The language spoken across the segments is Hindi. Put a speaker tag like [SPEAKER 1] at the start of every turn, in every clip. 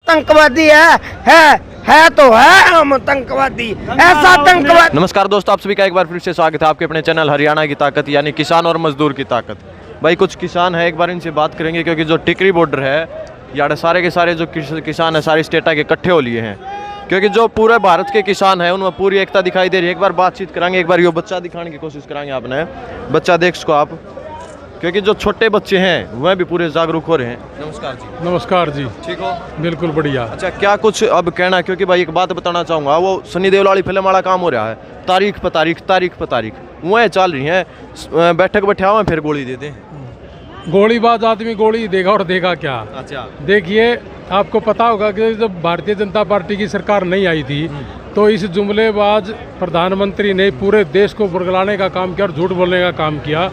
[SPEAKER 1] आतंकवादी है तो है हम आतंकवादी, ऐसा आतंकवादी।
[SPEAKER 2] नमस्कार दोस्तों, आप सभी का एक बार फिर से स्वागत है आपके अपने चैनल हरियाणा की ताकत यानी किसान और मजदूर की ताकत। भाई कुछ किसान है, एक बार इनसे बात करेंगे क्योंकि जो टिकरी बॉर्डर है यार सारे के सारे जो किसान है सारी स्टेटा के इकट्ठे हो लिए हैं, क्योंकि जो पूरे भारत के किसान हैं उनमें पूरी एकता दिखाई दे रही है। एक बार बातचीत कराएंगे, एक बार ये बच्चा दिखाने की कोशिश कराएंगे। आपने बच्चा देख सको आप, क्योंकि जो छोटे बच्चे हैं वह भी पूरे जागरूक हो रहे हैं। नमस्कार जी।
[SPEAKER 3] नमस्कार जी।
[SPEAKER 2] ठीक हो?
[SPEAKER 3] बिल्कुल बढ़िया।
[SPEAKER 2] अच्छा, क्या कुछ अब कहना, क्योंकि भाई एक बात बताना चाहूँगा, वो सनी देओल वाली फिल्म वाला काम हो रहा है, तारीख पर तारीख वह चल रही हैं, बैठक बैठा हुआ फिर गोली दे दें।
[SPEAKER 3] गोलीबाज आदमी गोली देगा और देगा क्या।
[SPEAKER 2] अच्छा,
[SPEAKER 3] देखिए आपको पता होगा कि जब भारतीय जनता पार्टी की सरकार नहीं आई थी तो इस जुमलेबाज प्रधानमंत्री ने पूरे देश को बरगलाने का काम किया और झूठ बोलने का काम किया।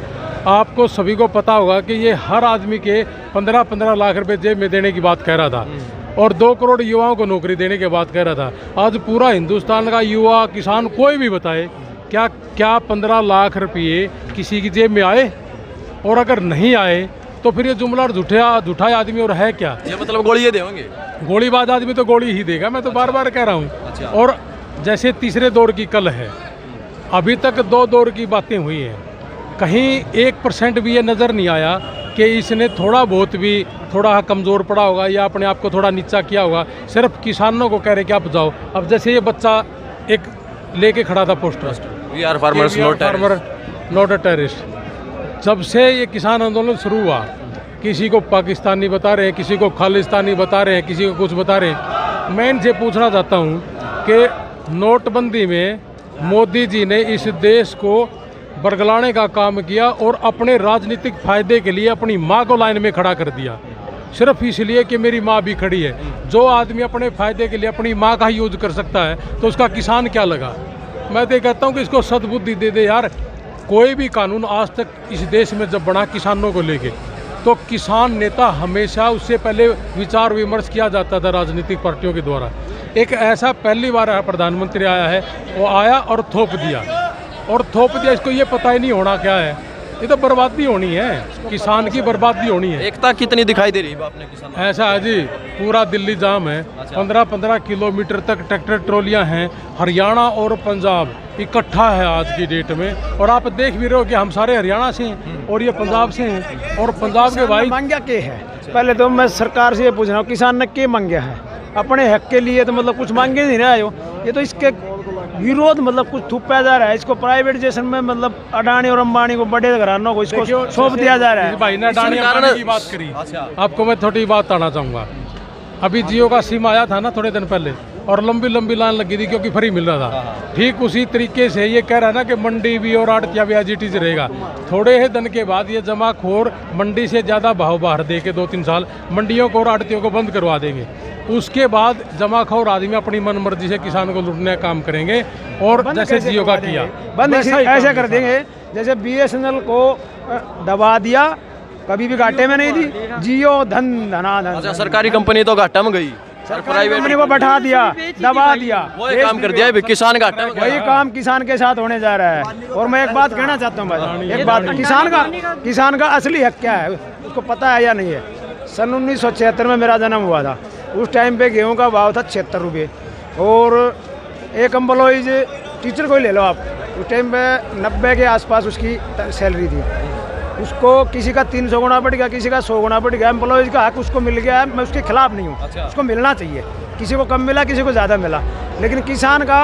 [SPEAKER 3] आपको सभी को पता होगा कि ये हर आदमी के 15-15 लाख रुपए जेब में देने की बात कह रहा था और 2 करोड़ युवाओं को नौकरी देने की बात कह रहा था। आज पूरा हिंदुस्तान का युवा किसान कोई भी बताए क्या 15 लाख रुपये किसी की जेब में आए? और अगर नहीं आए तो फिर ये जुमला झूठा आदमी और है क्या?
[SPEAKER 2] ये मतलब गोली ये देंगे?
[SPEAKER 3] गोलीबाज आदमी तो गोली ही देगा, मैं तो बार बार कह रहा हूँ।
[SPEAKER 2] अच्छा।
[SPEAKER 3] और जैसे तीसरे दौर की कल है, अभी तक 2 दौर की बातें हुई हैं, कहीं 1% भी ये नज़र नहीं आया कि इसने थोड़ा बहुत भी थोड़ा कमज़ोर पड़ा होगा या अपने आप को थोड़ा नीचा किया होगा। सिर्फ किसानों को कह रहे कि आप जाओ। अब जैसे ये बच्चा एक लेके खड़ा था poster,
[SPEAKER 2] we are farmers
[SPEAKER 3] not a terrorist. जब से ये किसान आंदोलन शुरू हुआ, किसी को पाकिस्तानी बता रहे हैं, किसी को खालिस्तानी बता रहे हैं, किसी को कुछ बता रहे हैं। मैं इनसे पूछना चाहता हूँ कि नोटबंदी में मोदी जी ने इस देश को बरगलाने का काम किया और अपने राजनीतिक फायदे के लिए अपनी माँ को लाइन में खड़ा कर दिया, सिर्फ इसलिए कि मेरी माँ भी खड़ी है। जो आदमी अपने फायदे के लिए अपनी माँ का यूज कर सकता है तो उसका किसान क्या लगा? मैं तो कहता हूँ कि इसको सद्बुद्धि दे दे यार। कोई भी कानून आज तक इस देश में जब बना किसानों को लेके, तो किसान नेता हमेशा उससे पहले विचार विमर्श किया जाता था राजनीतिक पार्टियों के द्वारा। एक ऐसा पहली बार प्रधानमंत्री आया है, वो आया और थोप दिया। इसको ये पता ही नहीं होना क्या है। ये तो बर्बादी होनी है, किसान की बर्बादी होनी है।
[SPEAKER 2] एकता कितनी दिखाई दे रही है आपने किसान?
[SPEAKER 3] ऐसा है जी, पूरा दिल्ली जाम है। 15-15 किलोमीटर तक ट्रैक्टर ट्रॉलियां हैं। हरियाणा और पंजाब इकट्ठा है आज की डेट में, और आप देख भी रहे हो कि हम सारे हरियाणा से हैं और ये पंजाब से हैं। और पंजाब के भाई
[SPEAKER 1] मांगा के है, पहले तो मैं सरकार से ये पूछ रहा हूँ, किसान ने क्या मांगा है? अपने हक के लिए तो मतलब कुछ मांगे नहीं रहा हो। ये तो इसके विरोध मतलब कुछ थूपा जा रहा है। इसको प्राइवेटाइजेशन में मतलब अडानी और अंबानी को, बड़े घरानों को इसको सौंप दिया जा रहा है।
[SPEAKER 3] भाई ने अडानी अंबानी की बात करी। आपको मैं थोड़ी बात बताना चाहूँगा। अभी जियो का सिम आया था ना थोड़े दिन पहले, और लंबी लाइन लगी थी क्योंकि फ्री मिल रहा था। ठीक उसी तरीके से ये कह रहा है ना कि मंडी भी और आड़तिया भी एज इट इज रहेगा। थोड़े ही दिन के बाद ये जमाखोर मंडी से ज़्यादा भाव बाहर दे के 2-3 साल मंडियों को और आड़तियों को बंद करवा देंगे। उसके बाद जमाखोर आदमी अपनी मन मर्जी से किसान को लूटने का काम करेंगे, और जैसे जियो का किया
[SPEAKER 1] बंद ऐसे कर देंगे जैसे BSNL को दबा दिया, कभी भी घाटे में नहीं थी। जियो धना।
[SPEAKER 2] अच्छा, सरकारी कंपनी तो घाटा में गई,
[SPEAKER 1] प्राइवेट कंपनी को बैठा दिया, दबा दिया,
[SPEAKER 2] वही काम कर दिया है, किसान घाटा में।
[SPEAKER 1] वही काम किसान के साथ होने जा रहा है। और मैं एक बात कहना चाहता हूँ भाई, एक बात, किसान का असली हक क्या है उसको पता है या नहीं है? सन 1976 में मेरा जन्म हुआ था। उस टाइम पे गेहूं का भाव था 76 रुपये, और एक एम्प्लॉइज टीचर को ही ले लो आप, उस टाइम पे 90 के आसपास उसकी सैलरी थी। उसको किसी का 300 गुना बढ़ गया, किसी का 100 गुना बढ़ गया। एम्प्लॉइज का हक उसको मिल गया है, मैं उसके खिलाफ नहीं हूँ। अच्छा। उसको मिलना चाहिए, किसी को कम मिला, किसी को ज़्यादा मिला, लेकिन किसान का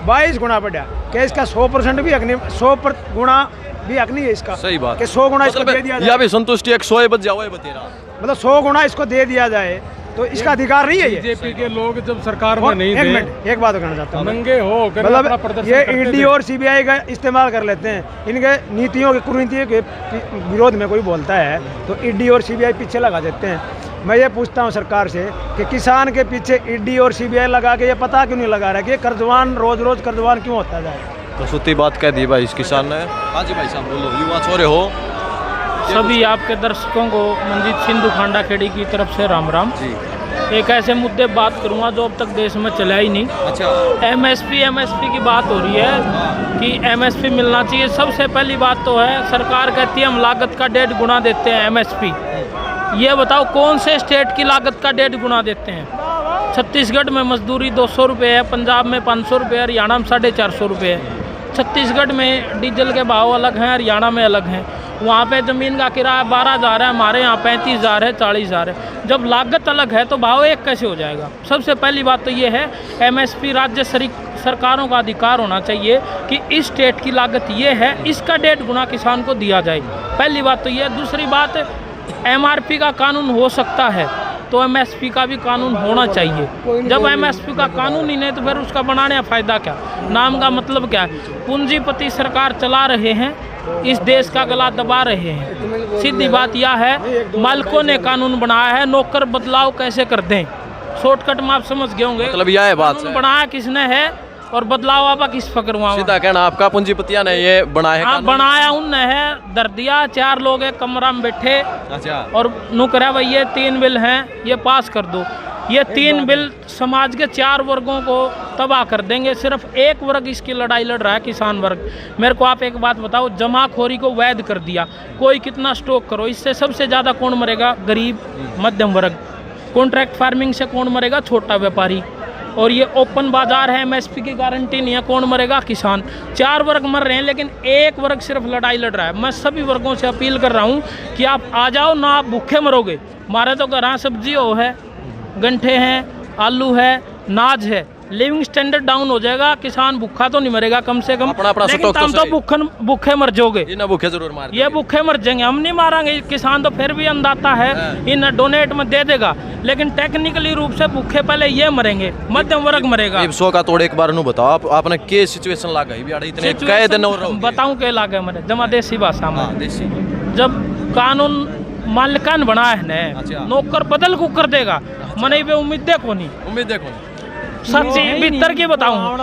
[SPEAKER 1] 22 गुना बढ़ा। क्या इसका 100% भी हक नहीं, 100 गुना भी हक नहीं है इसका?
[SPEAKER 2] सही बात।
[SPEAKER 1] कि 100 गुना इसको दे दिया जाए,
[SPEAKER 2] भी संतुष्टि 100 बच जाओ बतेरा,
[SPEAKER 1] मतलब 100 गुना इसको दे दिया जाए तो इसका अधिकार नहीं है।
[SPEAKER 3] बीजेपी के लोग जब सरकार में नहीं थे,
[SPEAKER 1] एक बात कहना चाहता हूँ,
[SPEAKER 3] नंगे हो
[SPEAKER 1] मतलब ये ईडी और सीबीआई का इस्तेमाल कर लेते हैं। इनके नीतियों के कुरीतियों के विरोध में कोई बोलता है तो ईडी और सीबीआई पीछे लगा देते हैं। मैं ये पूछता हूँ सरकार से कि किसान के पीछे ईडी और सीबीआई लगा के ये पता क्यों नहीं लगा रहा कि ये कर्जवान रोज कर्जवान क्यों होता जाए?
[SPEAKER 2] तो सूती बात कह दी भाई इस किसान ने। हाँ जी भाई साहब बोलो, युवा छोरे हो
[SPEAKER 4] सभी आपके दर्शकों को मंजीत सिंधु खांडा खेड़ी की तरफ से राम राम
[SPEAKER 2] जी।
[SPEAKER 4] एक ऐसे मुद्दे बात करूंगा जो अब तक देश में चला ही नहीं।
[SPEAKER 2] अच्छा।
[SPEAKER 4] एमएसपी की बात हो रही है कि एमएसपी मिलना चाहिए। सबसे पहली बात तो है, सरकार कहती है हम लागत का 1.5 गुना देते हैं एमएसपी। ये बताओ कौन से स्टेट की लागत का 1.5 गुना देते हैं? छत्तीसगढ़ में मजदूरी 200 रुपये है, पंजाब में 500 रुपये, हरियाणा में 450 रुपये है। छत्तीसगढ़ में डीजल के भाव अलग हैं, हरियाणा में अलग हैं। वहाँ पे ज़मीन का किराया 12,000 है, हमारे यहाँ 35,000 है, 40,000 है। जब लागत अलग है तो भाव एक कैसे हो जाएगा? सबसे पहली बात तो ये है, MSP राज्य सरकारों का अधिकार होना चाहिए कि इस स्टेट की लागत ये है, इसका 1.5 गुना किसान को दिया जाए। पहली बात तो ये। दूसरी बात, MRP का कानून हो सकता है तो MSP का भी कानून होना चाहिए। जब MSP का कानून ही नहीं तो फिर उसका बनाने का फ़ायदा क्या? नाम का मतलब क्या है? पूंजीपति सरकार चला रहे हैं, इस देश का गला दबा रहे हैं। सीधी बात यह है, मालिकों ने कानून बनाया है, नौकर बदलाव कैसे कर दें? शॉर्टकट में आप समझ गए होंगे।
[SPEAKER 2] मतलब यह है बात,
[SPEAKER 4] कानून बनाया किसने है और बदलाव आपा किस फकर हुआ?
[SPEAKER 2] सीधा कहना आपका, पूंजीपतिया ने ये बनाया है
[SPEAKER 4] हाँ,
[SPEAKER 2] कानून?
[SPEAKER 4] बनाया उनने है, दर दिया। 4 लोग एक कमरा में बैठे
[SPEAKER 2] अच्छा,
[SPEAKER 4] और नुकरा भाई ये 3 बिल हैं, ये पास कर दो। ये 3 बिल समाज के 4 वर्गों को तबाह कर देंगे। सिर्फ एक वर्ग इसकी लड़ाई लड़ रहा है, किसान वर्ग। मेरे को आप एक बात बताओ, जमाखोरी को वैध कर दिया, कोई कितना स्टॉक करो, इससे सबसे ज़्यादा कौन मरेगा? गरीब, मध्यम वर्ग। कॉन्ट्रैक्ट फार्मिंग से कौन मरेगा? छोटा व्यापारी। और ये ओपन बाजार है, MSP की गारंटी नहीं है, कौन मरेगा? किसान। 4 वर्ग मर रहे हैं, लेकिन एक वर्ग सिर्फ लड़ाई लड़ रहा है। मैं सभी वर्गों से अपील कर रहा हूँ कि आप आ जाओ ना, आप भूखे मरोगे। हमारे तो घर सब्जी हो है, गंठे हैं, आलू है, नाज है। लिविंग स्टैंडर्ड डाउन हो जाएगा, किसान भूखा तो नहीं मरेगा कम से कम।
[SPEAKER 2] अपना
[SPEAKER 4] लेकिन
[SPEAKER 2] स्टॉक
[SPEAKER 4] हम तो भूखे मर जाओगे।
[SPEAKER 2] ये ना भूखे जरूर मार
[SPEAKER 4] ये भूखे मर जाएंगे, हम नहीं मारेंगे। किसान तो फिर भी अंदाता है, इन डोनेट में दे देगा, लेकिन टेक्निकली रूप से भूखे पहले ये मरेंगे, मध्यम वर्ग मरेगा।
[SPEAKER 2] 100 का तोड़ एक बार नु बताओ आपने के सिचुएशन लागा इतने कई दिन और
[SPEAKER 4] बताऊं के लागे मरे जमा देसी भाषा में।
[SPEAKER 2] हाँ, देसी।
[SPEAKER 4] जब कानून मालिकान बना है ने,
[SPEAKER 2] अच्छा।
[SPEAKER 4] नौकर बदल को कर देगा, मने वे उम्मीद देखो नहीं।
[SPEAKER 2] उम्मीद देखो
[SPEAKER 4] सच्ची भीतर की बताऊं,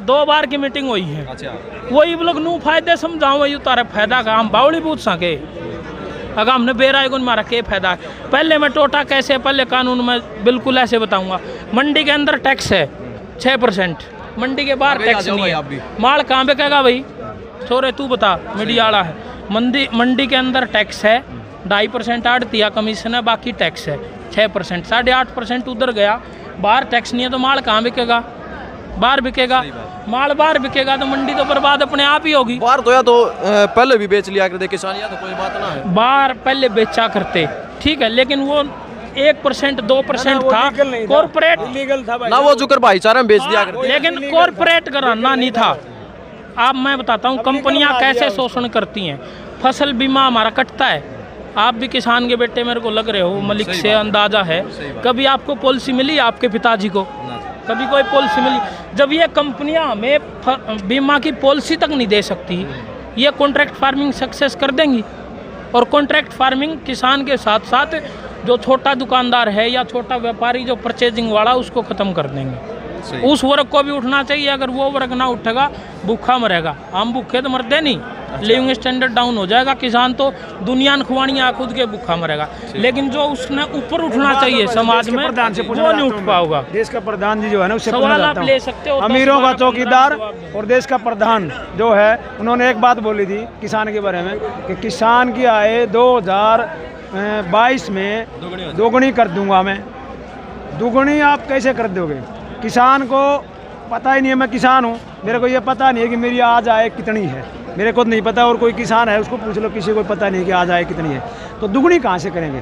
[SPEAKER 4] दो बार की मीटिंग हुई है।
[SPEAKER 2] अच्छा,
[SPEAKER 4] वही लोग नू फायदे समझाओ, वही उतारे फायदा का हम बावड़ी पूछ सके। अगर हमने बेराय गुन मारा के फायदा है? पहले मैं टोटा कैसे, पहले कानून में बिल्कुल ऐसे बताऊंगा। मंडी के अंदर टैक्स है 6%, मंडी के बाहर टैक्स नहीं है। माल कहाँ बिकेगा भाई? छोरे तू बता, मीडिया वाला है। मंडी के अंदर टैक्स है 2.5% आड़तिया कमीशन है, बाकी टैक्स है 6%, 8.5% उधर गया। बाहर टैक्स नहीं है तो माल कहाँ बिकेगा? बाहर बिकेगा। माल बाहर बिकेगा तो मंडी तो बर्बाद अपने आप ही होगी।
[SPEAKER 2] बाहर तो या तो पहले भी बेच लिया करते किसान, या तो कोई बात ना है।
[SPEAKER 4] बाहर पहले बेचा करते, ठीक है, लेकिन वो 1% 2% था, कॉर्पोरेट
[SPEAKER 1] इलीगल था भाई।
[SPEAKER 2] ना वो जुकर भाईचारे में बेच दिया करते।
[SPEAKER 4] लेकिन कॉर्पोरेट कराना नहीं था। अब मैं बताता हूँ कंपनियां कैसे शोषण करती हैं। फसल बीमा हमारा कटता है, आप भी किसान के बेटे मेरे को लग रहे हो, मलिक से अंदाजा है। कभी आपको पॉलिसी मिली आपके पिताजी को? कभी कोई पॉलिसी मिली? जब ये कंपनियां हमें बीमा की पॉलिसी तक नहीं दे सकती, ये कॉन्ट्रैक्ट फार्मिंग सक्सेस कर देंगी। और कॉन्ट्रैक्ट फार्मिंग किसान के साथ साथ जो छोटा दुकानदार है या छोटा व्यापारी जो परचेजिंग वाला, उसको ख़त्म कर देंगे। उस वर्ग को भी उठना चाहिए। अगर वो वर्ग ना उठेगा, भूखा मरेगा। हम भूखे तो मरते नहीं, लिविंग स्टैंडर्ड डाउन हो जाएगा। किसान तो दुनिया खुआनिया खुद के भूखा मरेगा। लेकिन जो उसने ऊपर उठना चाहिए समाज में, वो नहीं उठ पाओगा।
[SPEAKER 1] देश का प्रधान जी जो है ना, उससे
[SPEAKER 4] सवाल आप ले सकते हो।
[SPEAKER 1] अमीरों का चौकीदार और देश का प्रधान जो है, उन्होंने एक बात बोली थी किसान के बारे में कि किसान की आय 2022 में दोगुनी कर दूंगा मैं। दोगुनी आप कैसे कर दोगे? किसान को पता ही नहीं है, मैं किसान हूँ, मेरे को ये पता नहीं है कि मेरी आज आय कितनी है, मेरे को नहीं पता। और कोई किसान है उसको पूछ लो, किसी को पता नहीं कि आज आय कितनी है। तो दुगनी कहाँ से करेंगे?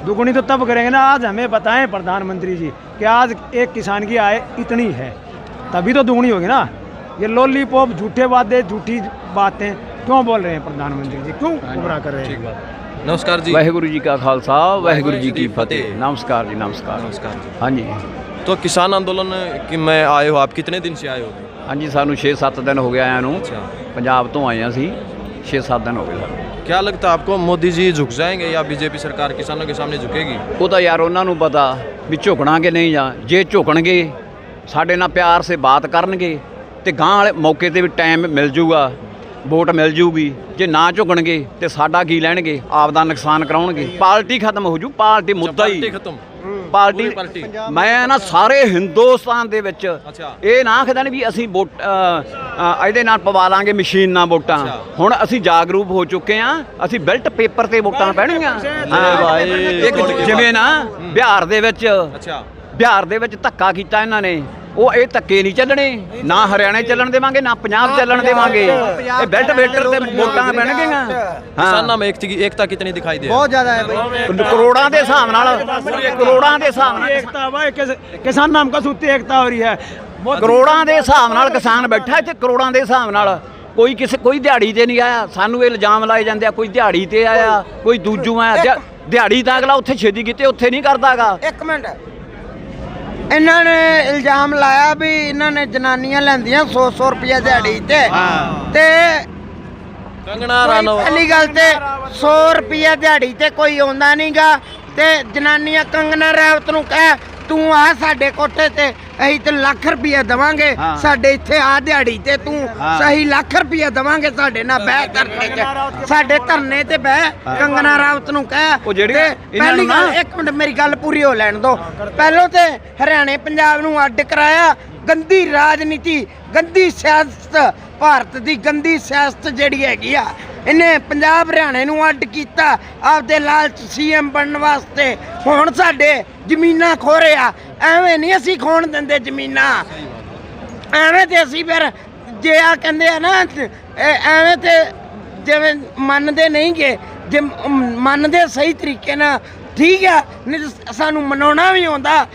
[SPEAKER 1] दुगनी तो तब करेंगे ना, आज हमें बताएं प्रधानमंत्री जी कि आज एक किसान की आय इतनी है, तभी तो दुगनी होगी ना। ये लॉलीपॉप, झूठे वादे, झूठी बातें क्यों बोल रहे हैं प्रधानमंत्री जी? क्यों गुमराह कर रहे हैं?
[SPEAKER 2] नमस्कार जी।
[SPEAKER 5] वाहिगुरु जी का खालसा, वाहिगुरु जी की फतेह। नमस्कार जी, नमस्कार।
[SPEAKER 2] नमस्कार जी।
[SPEAKER 5] हाँ जी,
[SPEAKER 2] तो किसान आंदोलन कि मैं आए हो, आप कितने दिन से आए हो?
[SPEAKER 5] हाँ जी, सानू 6-7 दिन हो गए आया नू।
[SPEAKER 2] अच्छा।
[SPEAKER 5] पंजाब तो आए ਅਸੀਂ 6-7 दिन हो गए सानू।
[SPEAKER 2] क्या लगता है आपको, मोदी जी झुक जाएंगे या बीजेपी सरकार किसानों के सामने झुकेगी?
[SPEAKER 5] ਉਹ ਤਾਂ ਯਾਰ ਉਹਨਾਂ ਨੂੰ ਪਤਾ ਵੀ ਝੁਕਣਾ ਕਿ ਨਹੀਂ। ਜਾਂ ਜੇ ਝੁਕਣਗੇ ਸਾਡੇ ਨਾਲ ਪਿਆਰ ਸੇ ਬਾਤ ਕਰਨਗੇ ਤੇ ਗਾਂ ਵਾਲੇ ਮੌਕੇ ਤੇ ਵੀ ਟਾਈਮ ਮਿਲ ਜੂਗਾ, ਵੋਟ ਮਿਲ ਜੂਗੀ। ਜੇ ਨਾ ਝੁਕਣਗੇ ਤੇ ਸਾਡਾ ਕੀ ਲੈਣਗੇ? ਆਪ ਦਾ ਨੁਕਸਾਨ ਕਰਾਉਣਗੇ। ਪਾਰਟੀ ਖਤਮ ਹੋ ਜੂ, ਪਾਰਟੀ ਮੁੱਦਾ ਹੀ
[SPEAKER 2] खत्म।
[SPEAKER 5] ਪਾਰਟੀ। ਮੈਂ ਨਾ ਸਾਰੇ ਹਿੰਦੁਸਤਾਨ ਦੇ ਵਿੱਚ
[SPEAKER 2] ਅੱਛਾ।
[SPEAKER 5] ਇਹ ਨਾ ਆਖਦਾ ਨਹੀਂ ਵੀ ਅਸੀਂ ਵੋਟ ਇਹਦੇ ਨਾਲ ਪਵਾ ਲਾਂਗੇ ਮਸ਼ੀਨ ਨਾਲ ਵੋਟਾਂ। ਹੁਣ ਅਸੀਂ ਜਾਗਰੂਕ ਹੋ ਚੁੱਕੇ ਆ, ਅਸੀਂ ਬੈਲਟ ਪੇਪਰ ਤੇ ਵੋਟਾਂ ਪੈਣਗੀਆਂ।
[SPEAKER 2] ਭਾਈ,
[SPEAKER 5] ਇੱਕ ਜਿਵੇਂ ਨਾ ਬਿਹਾਰ ਦੇ ਵਿੱਚ
[SPEAKER 2] अच्छा
[SPEAKER 5] ਬਿਹਾਰ ਦੇ ਵਿੱਚ ਧੱਕਾ ਕੀਤਾ ਇਹਨਾਂ ਨੇ, ਉਹ ਇਹ ਧੱਕੇ ਨਹੀਂ ਚੱਲਣੇ, ਨਾ ਹਰਿਆਣੇ ਚੱਲਣ ਦੇਵਾਂਗੇ ਨਾ ਪੰਜਾਬ ਚੱਲਣ ਦੇਵਾਂਗੇ। ਇਹ ਬੈਲਟ ਵੇਟਰ ਤੇ ਵੋਟਾਂ ਪੈਣਗੀਆਂ।
[SPEAKER 2] किसानों में एकता कितनी दिखाई दे?
[SPEAKER 6] बहुत ज्यादा है भाई,
[SPEAKER 5] ਕਰੋੜਾਂ ਦੇ ਹਿਸਾਬ ਨਾਲ, ਕਰੋੜਾਂ ਦੇ ਹਿਸਾਬ ਨਾਲ,
[SPEAKER 1] एकता भाई किसान नाम का सूती एकता हो रही है।
[SPEAKER 5] ਕਰੋੜਾਂ ਦੇ ਹਿਸਾਬ ਨਾਲ ਕਿਸਾਨ ਬੈਠਾ ਇੱਥੇ, ਕਰੋੜਾਂ ਦੇ ਹਿਸਾਬ ਨਾਲ। ਕੋਈ ਦਿਹਾੜੀ ਤੇ ਨਹੀਂ ਆਇਆ। ਸਾਨੂੰ ਇਹ ਇਲਜ਼ਾਮ ਲਾਏ ਜਾਂਦੇ ਆ, ਕੋਈ ਦਿਹਾੜੀ ਤੇ ਆਇਆ, ਕੋਈ ਦੂਜੂ ਆਇਆ। ਦਿਹਾੜੀ ਤਾਂ ਅਗਲਾ ਉੱਥੇ ਛੇਤੀ ਕੀਤੇ, ਉੱਥੇ ਨਹੀਂ ਕਰਦਾਗਾ।
[SPEAKER 6] एक मिनट, ਇਹਨਾਂ ਨੇ ਇਲਜ਼ਾਮ ਲਾਇਆ ਵੀ ਇਹਨਾਂ ਨੇ ਜਨਾਨੀਆਂ ਲੈਂਦੀਆਂ 100 ਰੁਪਏ ਦਿਹਾੜੀ ਤੇ
[SPEAKER 2] कंगना रनौत
[SPEAKER 6] ਪਹਿਲੀ ਗੱਲ ਤੇ 100 ਰੁਪਏ ਦਿਹਾੜੀ ਤੇ ਕੋਈ ਆਉਂਦਾ ਨਹੀਂਗਾ। ਤੇ ਜਨਾਨੀਆਂ ਕੰਗਨਾ ਰਾਵਤ ਨੂੰ ਕਹਿ ਤੂੰ ਆ ਸਾਡੇ ਕੋਠੇ ਤੇ, ਅਸੀਂ ਤੇ ਲੱਖ ਰੁਪਏ ਦਵਾਂਗੇ, ਸਾਡੇ ਇੱਥੇ ਆ ਦਿਹਾੜੀ ਤੇ ਤੂੰ ਸਹੀ ਲੱਖ ਰੁਪਏ ਦਵਾਂਗੇ, ਸਾਡੇ ਨਾਲ ਬਹਿ ਧਰਨੇ ਤੇ, ਸਾਡੇ ਧਰਨੇ ਤੇ ਬਹਿ। ਕੰਗਨਾ ਰਾਵਤ ਨੂੰ ਕਹਿ।
[SPEAKER 5] ਉਹ ਜਿਹੜੀ
[SPEAKER 6] ਤੇ
[SPEAKER 5] ਇਹਨਾਂ
[SPEAKER 6] ਪਹਿਲੀ
[SPEAKER 5] ਨੂੰ
[SPEAKER 6] ਗੱਲ,
[SPEAKER 5] ਨਾ-
[SPEAKER 6] ਇੱਕ ਮਿੰਟ ਮੇਰੀ ਗੱਲ ਪੂਰੀ ਹੋ ਲੈਣ ਦੋ। ਪਹਿਲੋਂ ਤੇ ਹਰਿਆਣੇ ਪੰਜਾਬ ਨੂੰ ਅੱਡ ਕਰਾਇਆ, ਗੰਦੀ ਰਾਜਨੀਤੀ, ਗੰਦੀ ਸਿਆਸਤ, ਭਾਰਤ ਦੀ ਗੰਦੀ ਸਿਆਸਤ ਜਿਹੜੀ ਹੈਗੀ ਆ, ਇਹਨੇ ਪੰਜਾਬ ਹਰਿਆਣੇ ਨੂੰ ਅੱਡ ਕੀਤਾ ਆਪਦੇ ਲਾਲਚ ਸੀਐਮ ਬਣਨ ਵਾਸਤੇ। ਹੁਣ ਸਾਡੇ ਜ਼ਮੀਨਾਂ ਖੋ ਰਿਹਾ, ਐਵੇਂ ਨਹੀਂ ਅਸੀਂ ਖੋਣ ਦਿੰਦੇ ਜ਼ਮੀਨਾਂ। ਐਵੇਂ ਤੇ ਅਸੀਂ ਫਿਰ ਜੇ ਆ ਕਹਿੰਦੇ ਆ ਨਾ ਐਵੇਂ ਤੇ ਜਿਵੇਂ ਮੰਨਦੇ ਨਹੀਂਗੇ, ਜੇ ਮੰਨਦੇ ਸਹੀ ਤਰੀਕੇ ਨਾਲ ਠੀਕ ਆ, ਨਹੀਂ ਤਾਂ ਸਾਨੂੰ ਮਨਾਉਣਾ ਵੀ ਆਉਂਦਾ।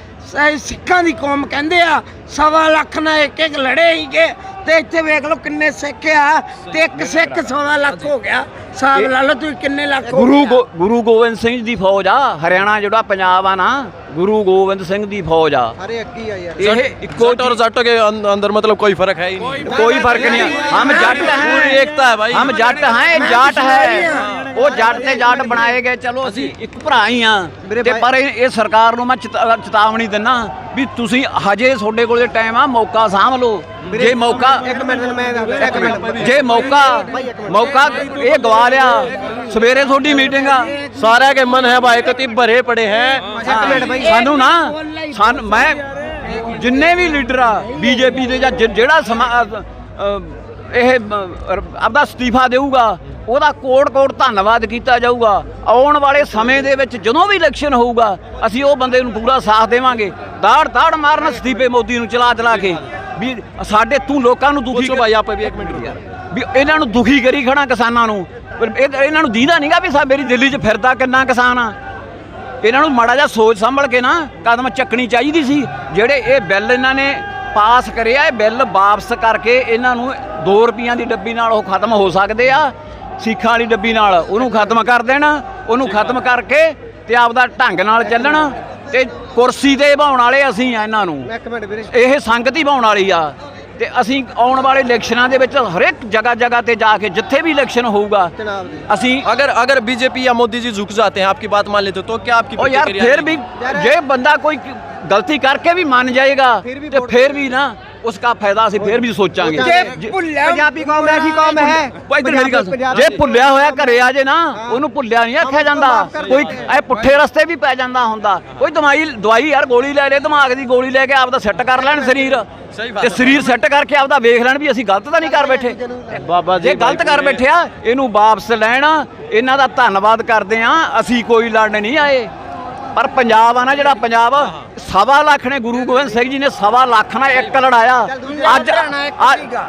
[SPEAKER 6] ਸਿੱਖਾਂ ਦੀ ਕੌਮ ਕਹਿੰਦੇ ਆ 1.25 ਲੱਖ ਨਾਲ ਇੱਕ ਲੜੇ ਹੀਗੇ, ਤੇ ਇੱਥੇ ਵੇਖ ਲਓ ਕਿੰਨੇ ਸਿੱਖ ਆ, ਤੇ ਇੱਕ ਸਿੱਖ 1.25 ਲੱਖ ਹੋ ਗਿਆ। ਹਿਸਾਬ ਲਾ ਲਓ ਤੁਸੀਂ ਕਿੰਨੇ ਲੱਖ ਹੋ ਗਿਆ।
[SPEAKER 5] ਗੁਰੂ ਗੋਬਿੰਦ ਸਿੰਘ ਦੀ ਫੌਜ ਆ ਹਰਿਆਣਾ, ਜਿਹੜਾ ਪੰਜਾਬ ਆ ਨਾ, ਗੁਰੂ ਗੋਬਿੰਦ ਸਿੰਘ ਦੀ ਫੌਜ ਆ।
[SPEAKER 6] ਅਰੇ ਅੱਕੀ ਆ ਯਾਰ,
[SPEAKER 5] ਇਹ ਇੱਕੋ
[SPEAKER 2] जट और जाटों के अंदर मतलब कोई फर्क है ही नहीं।
[SPEAKER 5] कोई फर्क नहीं है। हम जट
[SPEAKER 2] पूरी
[SPEAKER 5] हैं,
[SPEAKER 2] एकता है भाई।
[SPEAKER 5] हम जट हैं, जाट है ਉਹ ਜੱਟ ਤੇ ਜਾਟ ਬਣਾਏ ਗਏ। ਚਲੋ ਅਸੀਂ ਇੱਕ ਭਰਾ ਹੀ ਆ, ਤੇ ਪਰ ਇਹ ਸਰਕਾਰ ਨੂੰ ਮੈਂ ਚੇਤਾਵਨੀ ਦਿੰਦਾ ਵੀ ਤੁਸੀਂ ਹਜੇ ਤੁਹਾਡੇ ਕੋਲੇ ਟਾਈਮ ਆ, ਮੌਕਾ ਸਾਂਭ ਲਓ। ਜੇ ਮੌਕਾ
[SPEAKER 6] ਇੱਕ ਮਿੰਟ ਮੈਂ
[SPEAKER 5] ਜੇ ਮੌਕਾ ਇਹ ਗਵਾ ਲਿਆ, ਸਵੇਰੇ ਤੁਹਾਡੀ ਮੀਟਿੰਗ ਆ।
[SPEAKER 2] सारे के मन है भाई कतीब भरे पड़े हैं।
[SPEAKER 5] ਸਾਨੂੰ ਨਾ ਮੈਂ ਜਿੰਨੇ ਵੀ ਲੀਡਰ ਆ ਬੀਜੇਪੀ ਦੇ ਜਾਂ ਜਿਹੜਾ ਇਹ ਆਪਦਾ ਅਸਤੀਫਾ ਦੇਊਗਾ, ਉਹਦਾ ਕੋਟ ਧੰਨਵਾਦ ਕੀਤਾ ਜਾਊਗਾ। ਆਉਣ ਵਾਲੇ ਸਮੇਂ ਦੇ ਵਿੱਚ ਜਦੋਂ ਵੀ ਇਲੈਕਸ਼ਨ ਹੋਊਗਾ, ਅਸੀਂ ਉਹ ਬੰਦੇ ਨੂੰ ਪੂਰਾ ਸਾਥ ਦੇਵਾਂਗੇ। ਦਾੜ ਮਾਰਨ ਅਸਤੀਫੇ ਮੋਦੀ ਨੂੰ ਚਲਾ ਕੇ ਵੀ ਸਾਡੇ ਤੂੰ ਲੋਕਾਂ ਨੂੰ ਦੁਖੀ
[SPEAKER 2] पूछो भाई आप भी एक मिनट यार।
[SPEAKER 5] ਵੀ ਇਹਨਾਂ ਨੂੰ ਦੁਖੀ ਕਰੀ ਖੜਾ ਕਿਸਾਨਾਂ ਨੂੰ। ਇਹਨਾਂ ਨੂੰ ਦੀਦਾ ਨਹੀਂਗਾ ਵੀ ਮੇਰੀ ਦਿੱਲੀ 'ਚ ਫਿਰਦਾ ਕਿੰਨਾ ਕਿਸਾਨ ਆ। ਇਹਨਾਂ ਨੂੰ ਮਾੜਾ ਜਿਹਾ ਸੋਚ ਸੰਭਲ ਕੇ ਨਾ ਕਦਮ ਚੱਕਣੀ ਚਾਹੀਦੀ ਸੀ। ਜਿਹੜੇ ਇਹ ਬਿੱਲ ਇਹਨਾਂ ਨੇ ਪਾਸ ਕਰਿਆ, ਇਹ ਬਿੱਲ ਵਾਪਸ ਕਰਕੇ ਇਹਨਾਂ ਨੂੰ 2 ਰੁਪਈਆਂ ਦੀ ਡੱਬੀ ਨਾਲ ਉਹ ਖਤਮ ਹੋ ਸਕਦੇ ਆ। ਸਿੱਖਾਂ ਵਾਲੀ ਡੱਬੀ ਨਾਲ ਉਹਨੂੰ ਖਤਮ ਕਰ ਦੇਣਾ, ਉਹਨੂੰ ਖਤਮ ਕਰਕੇ ਤੇ ਆਪਦਾ ਢੰਗ ਨਾਲ ਚੱਲਣਾ। ਤੇ ਕੁਰਸੀ ਤੇ ਭਾਉਣ ਵਾਲੇ ਅਸੀਂ ਆ ਇਹਨਾਂ ਨੂੰ,
[SPEAKER 6] ਇੱਕ ਮਿੰਟ ਵੀਰੇ,
[SPEAKER 5] ਇਹ ਸੰਗਤ ਹੀ ਭਾਉਣ ਵਾਲੀ ਆ। ਤੇ ਅਸੀਂ ਆਉਣ ਵਾਲੇ ਇਲੈਕਸ਼ਨਾਂ ਦੇ ਵਿੱਚ ਹਰੇਕ ਜਗ੍ਹਾ ਤੇ ਜਾ ਕੇ ਜਿੱਥੇ ਵੀ ਇਲੈਕਸ਼ਨ ਹੋਊਗਾ ਅਸੀਂ
[SPEAKER 2] अगर बीजेपी या मोदी जी झुक जाते हैं, आपकी बात मान लेते तो क्या आपकी
[SPEAKER 5] ਉਹ ਯਾਰ
[SPEAKER 2] प्रतिक्रिया
[SPEAKER 5] ਫਿਰ ਵੀ ਜੇ ਬੰਦਾ ਕੋਈ ਗਲਤੀ ਕਰਕੇ ਵੀ ਮੰਨ ਜਾਏਗਾ ਤੇ ਫਿਰ ਵੀ ਨਾ ਉਸका ਫਾਇਦਾ ਅਸੀਂ ਫਿਰ ਵੀ ਸੋਚਾਂਗੇ।
[SPEAKER 6] ਜੇ ਭੁੱਲਿਆ ਪੰਜਾਬੀ ਕੌਮ ਐਸੀ ਕੌਮ ਹੈ।
[SPEAKER 5] ਇੱਧਰ ਮੇਰੀ ਗੱਲ ਸੁਣ, ਜੇ ਭੁੱਲਿਆ ਹੋਇਆ ਘਰੇ ਆ ਜੇ ਨਾ, ਉਹਨੂੰ ਭੁੱਲਿਆ ਨਹੀਂ ਆਖਿਆ ਜਾਂਦਾ। ਕੋਈ ਇਹ ਪੁੱਠੇ ਰਸਤੇ ਵੀ ਪੈ ਜਾਂਦਾ ਹੁੰਦਾ। ਕੋਈ ਦਵਾਈ ਯਾਰ ਗੋਲੀ ਲੈ ਦਿਮਾਗ ਦੀ ਗੋਲੀ ਲੈ ਕੇ ਆਪਦਾ ਸੈੱਟ ਕਰ ਲੈਣ ਸਰੀਰ, ਤੇ ਸਰੀਰ ਸੈੱਟ ਕਰਕੇ ਆਪਦਾ ਵੇਖ ਲੈਣ ਵੀ ਅਸੀਂ ਗਲਤ ਤਾਂ ਨਹੀਂ ਕਰ ਬੈਠੇ।
[SPEAKER 2] ਬਾਬਾ ਜੀ
[SPEAKER 5] ਜੇ ਗਲਤ ਕਰ ਬੈਠਿਆ ਇਹਨੂੰ ਵਾਪਸ ਲੈਣਾ, ਇਹਨਾਂ ਦਾ ਧੰਨਵਾਦ ਕਰਦੇ ਆ। ਅਸੀਂ ਕੋਈ ਲੜਨ ਨਹੀਂ ਆਏ, ਪਰ ਪੰਜਾਬ ਆ ਨਾ ਜਿਹੜਾ ਪੰਜਾਬ 1.25 ਲੱਖ ਨੇ, ਗੁਰੂ ਗੋਬਿੰਦ ਸਿੰਘ ਜੀ ਨੇ 1.25 ਲੱਖ ਨਾਲ ਇੱਕ ਲੜਾਇਆ। ਅੱਜ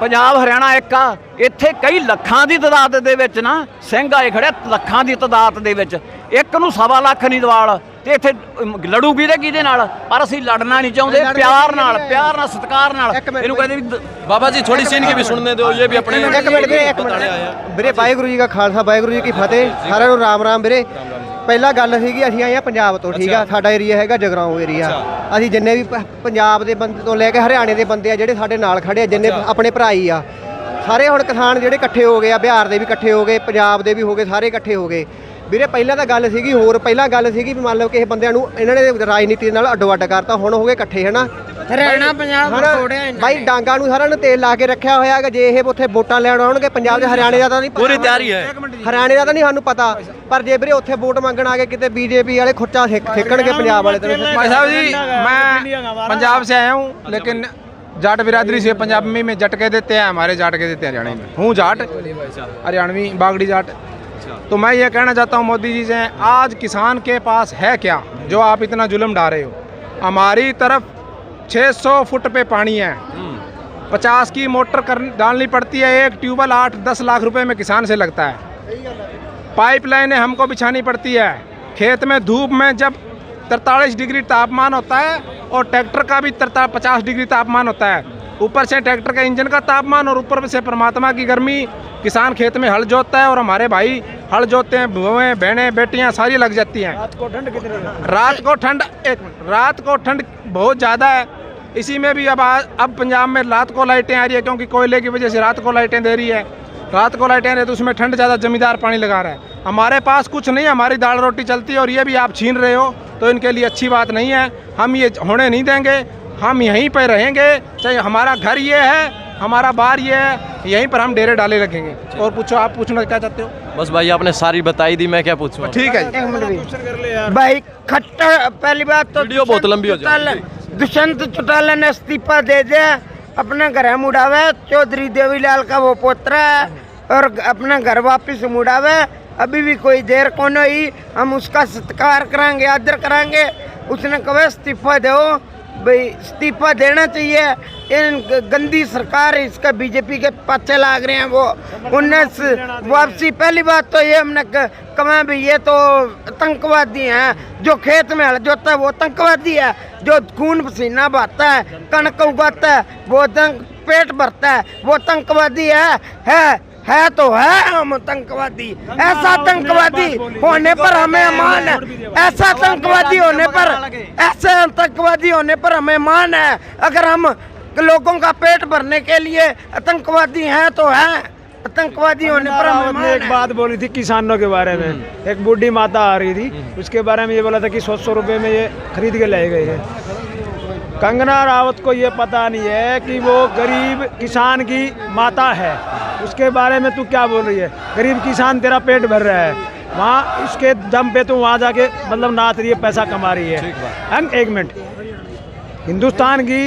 [SPEAKER 5] ਪੰਜਾਬ ਹਰਿਆਣਾ ਇੱਕ ਆ। ਇੱਥੇ ਕਈ ਲੱਖਾਂ ਦੀ ਤਾਦਾਦ ਦੇ ਵਿੱਚ ਨਾ ਸਿੰਘ ਆਏ ਖੜੇ, ਲੱਖਾਂ ਦੀ ਤਾਦਾਦ ਦੇ ਵਿੱਚ ਇੱਕ ਨੂੰ 1.25 ਲੱਖ ਨਹੀਂ ਦਵਾਲ। ਤੇ ਇੱਥੇ ਲੜੂਗੀ ਤੇ ਕਿਹਦੇ ਨਾਲ? ਪਰ ਅਸੀਂ ਲੜਨਾ ਨਹੀਂ ਚਾਹੁੰਦੇ, ਪਿਆਰ ਨਾਲ ਸਤਿਕਾਰ ਨਾਲ। ਇਹਨੂੰ ਕਹਿੰਦੇ ਵੀ
[SPEAKER 2] बाबा जी थोड़ी सी इनकी भी सुनने दो, ये भी अपने
[SPEAKER 6] ਇੱਕ ਮਿੰਟ ਵੀਰੇ, ਵਾਹਿਗੁਰੂ ਜੀ ਕਾ ਖਾਲਸਾ ਵਾਹਿਗੁਰੂ ਜੀ ਕੀ ਫਤਿਹ। ਸਾਰਿਆਂ ਨੂੰ ਰਾਮ ਰਾਮ ਵੀਰੇ। ਪਹਿਲਾਂ ਗੱਲ ਸੀਗੀ, ਅਸੀਂ ਆਏ ਆ ਪੰਜਾਬ ਤੋਂ, ਠੀਕ ਆ। ਸਾਡਾ ਏਰੀਆ ਹੈਗਾ ਜਗਰਾਉਂ ਏਰੀਆ। ਅਸੀਂ ਜਿੰਨੇ ਵੀ ਪੰਜਾਬ ਦੇ ਬੰਦੇ ਤੋਂ ਲੈ ਕੇ ਹਰਿਆਣੇ ਦੇ ਬੰਦੇ ਆ ਜਿਹੜੇ ਸਾਡੇ ਨਾਲ ਖੜੇ ਆ, ਜਿੰਨੇ ਆਪਣੇ ਭਰਾ ਹੀ ਆ ਸਾਰੇ, ਹੁਣ ਕਿਸਾਨ ਜਿਹੜੇ ਇਕੱਠੇ ਹੋ ਗਏ ਆ, ਬਿਹਾਰ ਦੇ ਵੀ ਇਕੱਠੇ ਹੋ ਗਏ, ਪੰਜਾਬ ਦੇ ਵੀ ਹੋ ਗਏ, ਸਾਰੇ ਇਕੱਠੇ ਹੋ ਗਏ ਵੀਰੇ। ਪਹਿਲਾਂ ਤਾਂ ਗੱਲ ਸੀਗੀ ਹੋਰ, ਪਹਿਲਾਂ ਗੱਲ ਸੀਗੀ ਵੀ ਮੰਨ ਲਓ ਕਿਸੇ ਬੰਦਿਆਂ ਨੂੰ ਇਹਨਾਂ ਨੇ ਰਾਜਨੀਤੀ ਨਾਲ ਅੱਡੋ-ਅੱਡ ਕਰਤਾ। ਹੁਣ ਹੋ ਗਏ ਇਕੱਠੇ, ਹਨਾ। ਹਰਿਆਣਾ ਪੰਜਾਬ ਥੋੜਿਆ ਬਾਈ ਡਾਂਗਾ ਨੂੰ ਸਾਰਿਆਂ ਨੂੰ ਤੇਲ ਲਾ ਕੇ ਰੱਖਿਆ ਹੋਇਆ ਹੈਗਾ। ਜੇ ਇਹ ਉੱਥੇ ਵੋਟਾਂ ਲੈਣ ਆਉਣਗੇ ਪੰਜਾਬ ਦੇ, ਹਰਿਆਣੇ ਦਾ ਤਾਂ ਨਹੀਂ
[SPEAKER 2] पूरी तैयारी है।
[SPEAKER 6] ਹਰਿਆਣੇ ਦਾ ਤਾਂ ਨਹੀਂ ਸਾਨੂੰ ਪਤਾ, ਪਰ ਜੇ ਵੀਰੇ ਉੱਥੇ ਵੋਟ ਮੰਗਣ ਆ ਗਏ ਕਿਤੇ ਬੀਜੇਪੀ ਵਾਲੇ ਖੁੱਚਾ ਸੇਕਣਗੇ ਪੰਜਾਬ ਵਾਲੇ।
[SPEAKER 7] भाई साहब जी, मैं पंजाब से आया हूँ, लेकिन जाट बिरादरी से पंजाब में जट कह देते हैं, हमारे जाट कह देते हैं हरियाणा में। हूँ जाट, हरियाणवी बागड़ी जाट। तो मैं ये कहना चाहता हूँ मोदी जी से, आज किसान के पास है क्या जो आप इतना जुल्म ढा रहे हो? हमारी तरफ 600 फुट पे पानी है, 50 की मोटर डालनी पड़ती है, एक ट्यूबवेल 8-10 लाख रुपए में किसान से लगता है। पाइपलाइनें हमको बिछानी पड़ती है, खेत में धूप में जब 43 डिग्री तापमान होता है और ट्रैक्टर का भी 50 डिग्री तापमान होता है, ऊपर से ट्रैक्टर का इंजन का तापमान और ऊपर से परमात्मा की गर्मी, किसान खेत में हल जोतता है और हमारे भाई हल जोतते हैं, बुएं बहनें बेटियां सारी लग जाती हैं।
[SPEAKER 1] रात को ठंड कितनी है?
[SPEAKER 7] रात को ठंड बहुत ज़्यादा है। इसी में भी अब पंजाब में रात को लाइटें आ रही है, क्योंकि कोयले की वजह से रात को लाइटें दे रही है। रात को लाइटें दे तो उसमें ठंड ज़्यादा, जमींदार पानी लगा रहा है। हमारे पास कुछ नहीं, हमारी दाल रोटी चलती है और ये भी आप छीन रहे हो तो इनके लिए अच्छी बात नहीं है। हम ये होने नहीं देंगे, हम यहीं पर रहेंगे, चाहे हमारा घर ये है, हमारा बार ये है, यहीं पर हम डेरे डाले रखेंगे। और पूछो, आप पूछना क्या चाहते हो?
[SPEAKER 2] बस भाई आपने सारी बताई दी, मैं क्या पूछूं?
[SPEAKER 7] ठीक है।
[SPEAKER 6] एक मिनट भी। भाई खट्टर, पहली बात तो
[SPEAKER 2] वीडियो बहुत लंबी हो जाएगी।
[SPEAKER 6] दुष्यंत चौटाला ने इस्तीफा दे दिया, अपना घर मुड़ावे। चौधरी देवीलाल का वो पोतरा है और अपना घर वापिस मुड़ावे। अभी भी कोई देर को नहीं, हम उसका सत्कार कराएंगे, आदर कराएंगे। उसने कहा इस्तीफा दो भाई, इस्तीफा देना चाहिए। इन गंदी सरकार, इसका बीजेपी के पाछे लाग रहे हैं वो। उन्हें वापसी, पहली बात तो ये हमने कहा भी ये तो आतंकवादी हैं। जो खेत में हल जोता है वो आतंकवादी है, जो खून पसीना बहाता है, कणक उगाता है, वो पेट भरता है, वो आतंकवादी है तो है हम आतंकवादी। ऐसा आतंकवादी होने पर हमें मान है, ऐसा आतंकवादी होने पर हमें मान है। अगर हम लोगों का पेट भरने के लिए आतंकवादी हैं तो हैं, आतंकवादी होने पर हमें मान है।
[SPEAKER 1] एक बात बोली थी किसानों के बारे में, एक बूढ़ी माता आ रही थी, उसके बारे में ये बोला था कि 100 रुपये में ये खरीद के ले गए हैं। कंगना रावत को ये पता नहीं है कि वो गरीब किसान की माता है, उसके बारे में तू क्या बोल रही है? गरीब किसान तेरा पेट भर रहा है, वहाँ इसके दम पे तू वहाँ जाके मतलब नाच रही है, पैसा कमा रही है। एक मिनट, हिंदुस्तान की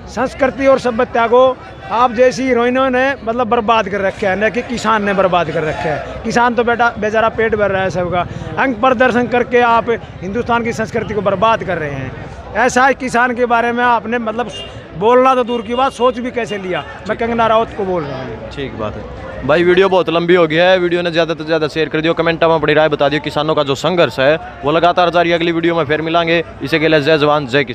[SPEAKER 1] संस्कृति और सभ्यता को आप जैसी हीरोइनों ने मतलब बर्बाद कर रखा है, न कि किसान ने बर्बाद कर रखा है। किसान तो बेचारा पेट भर रहा है सबका। अंग प्रदर्शन करके आप हिंदुस्तान की संस्कृति को बर्बाद कर रहे हैं। ऐसा है किसान के बारे में आपने मतलब बोलना तो दूर की बात, सोच भी कैसे लिया? मैं कंगना रावत को बोल रहा हूँ।
[SPEAKER 2] ठीक बात है भाई, वीडियो बहुत लंबी हो गया है। वीडियो ने ज़्यादा से ज़्यादा शेयर कर दियो, कमेंट में अपनी राय बता दियो। किसानों का जो संघर्ष है वो लगातार जारी, अगली वीडियो में फिर मिलांगे। इसी के लिए जय जवान जय किसान।